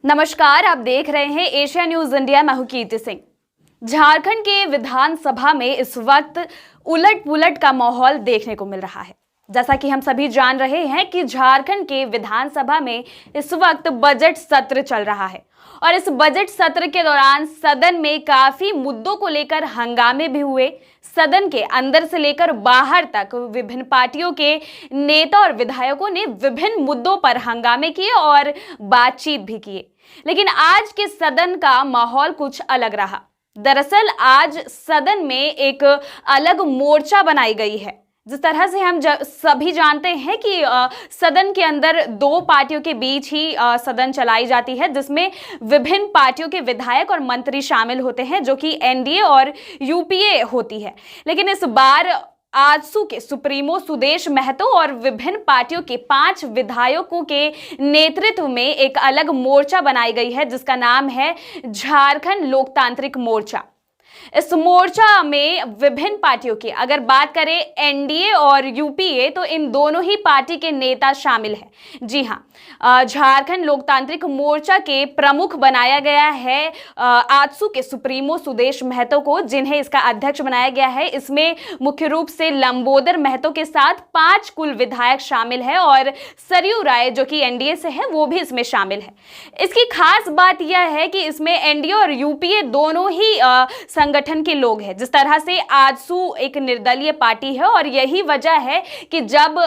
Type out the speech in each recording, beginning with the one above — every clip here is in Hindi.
नमस्कार, आप देख रहे हैं एशिया न्यूज इंडिया। मैं हूं कीर्ति सिंह। झारखंड के विधानसभा में इस वक्त उलट पुलट का माहौल देखने को मिल रहा है। जैसा कि हम सभी जान रहे हैं कि झारखंड के विधानसभा में इस वक्त बजट सत्र चल रहा है और इस बजट सत्र के दौरान सदन में काफी मुद्दों को लेकर हंगामे भी हुए। सदन के अंदर से लेकर बाहर तक विभिन्न पार्टियों के नेता और विधायकों ने विभिन्न मुद्दों पर हंगामे किए और बातचीत भी किए। लेकिन आज के सदन का माहौल कुछ अलग रहा। दरअसल आज सदन में एक अलग मोर्चा बनाई गई है। जिस तरह से हम सभी जानते हैं कि सदन के अंदर दो पार्टियों के बीच ही सदन चलाई जाती है, जिसमें विभिन्न पार्टियों के विधायक और मंत्री शामिल होते हैं, जो कि एनडीए और यूपीए होती है। लेकिन इस बार आजसू के सुप्रीमो सुदेश महतो और विभिन्न पार्टियों के 5 विधायकों के नेतृत्व में एक अलग मोर्चा बनाई गई है, जिसका नाम है झारखंड लोकतांत्रिक मोर्चा। इस मोर्चा में विभिन्न पार्टियों की अगर बात करें एनडीए और यूपीए, तो इन दोनों ही पार्टी के नेता शामिल हैं। जी हाँ, झारखंड लोकतांत्रिक मोर्चा के प्रमुख बनाया गया है आजसू के सुप्रीमो सुदेश महतो को, जिन्हें इसका अध्यक्ष बनाया गया है। इसमें मुख्य रूप से लंबोदर महतो के साथ 5 कुल विधायक शामिल है और सरयू राय, जो कि एनडीए से है, वो भी इसमें शामिल है। इसकी खास बात यह है कि इसमें एनडीए और यूपीए दोनों ही संगठन के लोग हैं। जिस तरह से आजसू एक निर्दलीय पार्टी है और यही वजह है कि जब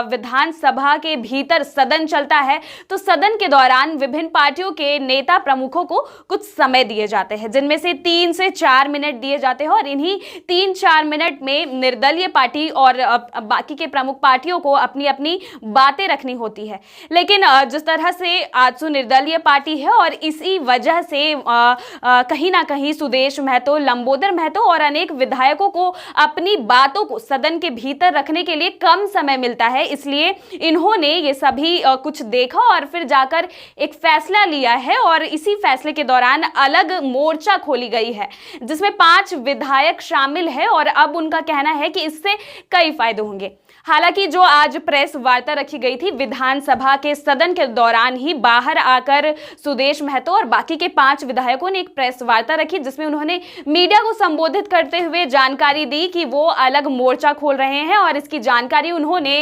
विधानसभा के भीतर सदन चलता है तो सदन के दौरान विभिन्न पार्टियों के नेता प्रमुखों को कुछ समय दिए जाते हैं, जिनमें से 3 से 4 मिनट दिए जाते हैं और इन्हीं 3-4 मिनट में निर्दलीय पार्टी और बाकी के प्रमुख पार्टियों को अपनी अपनी बातें रखनी होती है। लेकिन जिस तरह से आजसू निर्दलीय पार्टी है और इसी वजह से कहीं ना कहीं सुदेश महतो, लंबोदर महतो और अनेक विधायकों को अपनी बातों को सदन के भीतर रखने के लिए कम समय मिलता है, इसलिए इन्होंने ये सभी कुछ देखा और फिर जाकर एक फैसला लिया है और इसी फैसले के दौरान अलग मोर्चा खोली गई है, जिसमें 5 विधायक शामिल है और अब उनका कहना है कि इससे कई फायदे होंगे। हालांकि जो आज प्रेस वार्ता रखी गई थी विधानसभा के सदन के दौरान ही बाहर आकर सुदेश महतो और बाकी के 5 विधायकों ने एक प्रेस वार्ता रखी, जिसमें उन्होंने मीडिया को संबोधित करते हुए जानकारी दी कि वो अलग मोर्चा खोल रहे हैं और इसकी जानकारी उन्होंने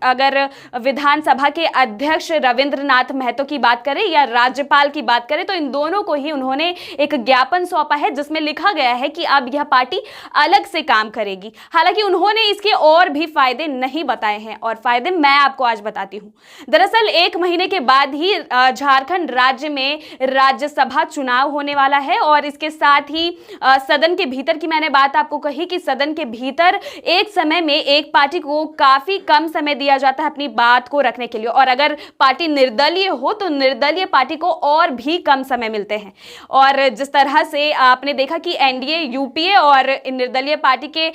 अगर विधानसभा के अध्यक्ष रविंद्रनाथ महतो की बात करें या राज्यपाल की बात करें, तो इन दोनों को ही उन्होंने एक ज्ञापन सौंपा है, जिसमें लिखा गया है कि अब यह पार्टी अलग से काम करेगी। हालांकि उन्होंने इसके और भी फायदे नहीं बताए हैं और फायदे मैं आपको आज बताती हूं। दरअसल 1 महीने के बाद ही झारखंड राज्य में राज्यसभा चुनाव होने वाला है और इसके साथ ही सदन के भीतर की मैंने बात आपको कही कि सदन के भीतर एक समय में एक पार्टी को काफी कम समय दिया जाता है अपनी बात को रखने के लिए, और अगर पार्टी निर्दलीय हो तो निर्दलीय पार्टी को और भी कम समय मिलते हैं। और जिस तरह से आपने देखा कि एनडीए, यूपीए और निर्दलीय पार्टी के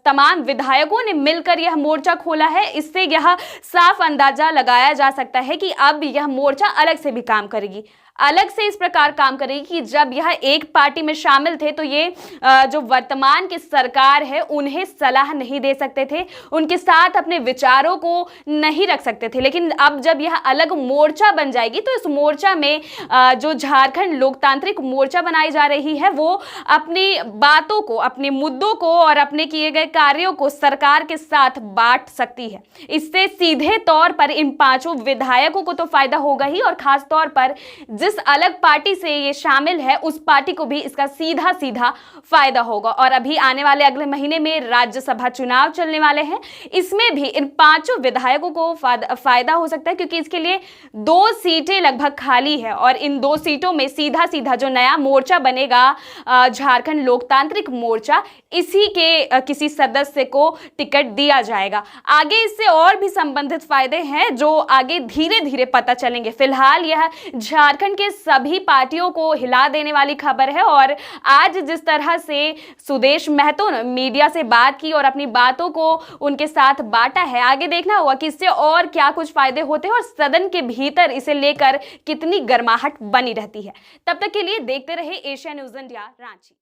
तमाम विधायकों ने मिलकर यह मोर्चा खोला है, इससे यह साफ अंदाजा लगाया जा सकता है कि अब यह मोर्चा अलग से भी काम करेगी। अलग से इस प्रकार काम करेगी कि जब यह एक पार्टी में शामिल थे तो ये जो वर्तमान की सरकार है उन्हें सलाह नहीं दे सकते थे, उनके साथ अपने विचारों को नहीं रख सकते थे। लेकिन अब जब यह अलग मोर्चा बन जाएगी तो इस मोर्चा में जो झारखंड लोकतांत्रिक मोर्चा बनाई जा रही है वो अपनी बातों को, अपने मुद्दों को और अपने किए गए कार्यों को सरकार के साथ बांट सकती है। इससे सीधे तौर पर इन 5 विधायकों को तो फायदा होगा ही, और खास तौर पर जिस अलग पार्टी से ये शामिल है उस पार्टी को भी इसका सीधा सीधा फायदा होगा। और अभी आने वाले अगले महीने में राज्यसभा चुनाव चलने वाले हैं, इसमें भी इन 5 विधायकों को फायदा हो सकता है, क्योंकि इसके लिए 2 सीटें लगभग खाली है और इन 2 सीटों में सीधा सीधा जो नया मोर्चा बनेगा झारखंड लोकतांत्रिक मोर्चा, इसी के किसी सदस्य को टिकट दिया जाएगा। आगे इससे और भी संबंधित फायदे हैं जो आगे धीरे धीरे पता चलेंगे। फिलहाल यह झारखंड के सभी पार्टियों को हिला देने वाली खबर है और आज जिस तरह से सुदेश महतो ने मीडिया से बात की और अपनी बातों को उनके साथ बांटा है, आगे देखना होगा कि इससे और क्या कुछ फायदे होते हैं और सदन के भीतर इसे लेकर कितनी गर्माहट बनी रहती है। तब तक के लिए देखते रहे एशिया न्यूज इंडिया रांची।